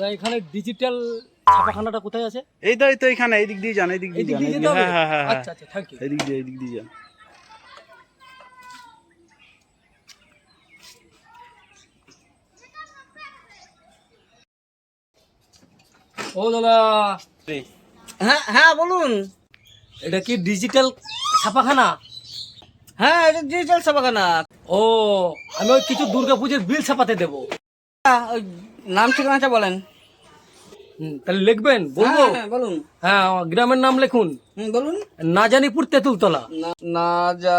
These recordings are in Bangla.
দাদা এখানে ডিজিটাল ছাপাখানাটা কোথায় আছে? এই তো এখানে, এইদিক দিয়ে যান, এইদিক দিয়ে যান। হ্যাঁ, আচ্ছা আচ্ছা, থ্যাংক ইউ। এইদিক দিয়ে যান। ও দাদা, হ্যাঁ হ্যাঁ বলুন। এটা কি ডিজিটাল ছাপাখানা? হ্যাঁ এটা ডিজিটাল ছাপাখানা। ও, আমি ওই কিছু দুর্গাপুজোর বিল ছাপাতে দেবো। ওই নাম ঠিকানাটা বলেন। তাহলে লিখবেন? বলবো? হ্যাঁ, বলুন। হ্যাঁ, আমার গ্রামের নাম লিখুন। বলুন। নাজানিপুর তেঁতুলতলা। নাজানিপুর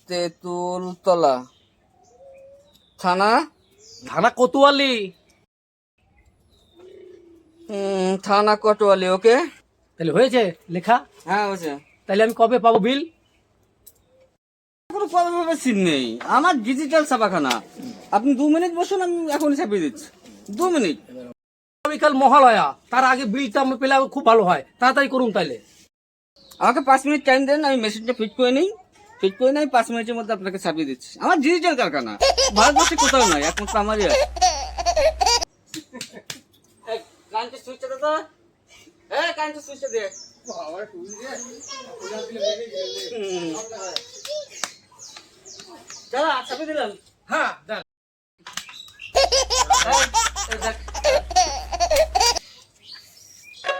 তেঁতুলতলা, থানা থানা কোতোয়ালি। থানা কোতোয়ালি। ওকে, তাহলে হয়েছে লেখা? হ্যাঁ হয়েছে। তাহলে আমি কবে পাবো বিল? কোনো কবে সিন নেই, আমার ডিজিটাল ছাপাখানা। আপনি 2 মিনিট বসুন, আমি এখনই ছাপিয়ে দিচ্ছি। 2 মিনিট। আগামীকাল মহালয়া, তার আগে বিলটা আমি পেলে খুব ভালো হয়। তাড়াতাড়ি করুন তাইলে। আমাকে 5 মিনিট টাইম দেন, আমি মেশিনটা ফিট করে নিই। 5 মিনিটের মধ্যে আপনাকে ছাপিয়ে দিচ্ছি। আমার ডিজিটাল কারখানা ভারতবর্ষে কোথাও নাই, একমাত্র আমারই আছে। কারেন্টের সুইচটা দে তো। হ্যাঁ, কারেন্টের সুইচটা দে। দাদা ছাপিয়ে দিলাম। হ্যাঁ, দেন।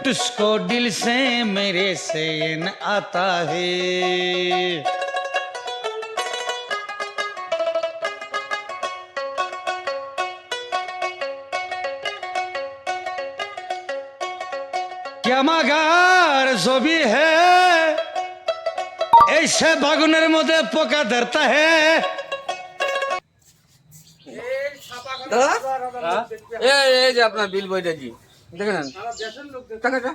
तुझको दिल से मेरे से न आता है, क्या मगर जो भी है ऐसे बागुनेर मध्य पोका धरता है। দাদা এই যে আপনার বিল বইটা, জি দেখে নেন টাকাটা।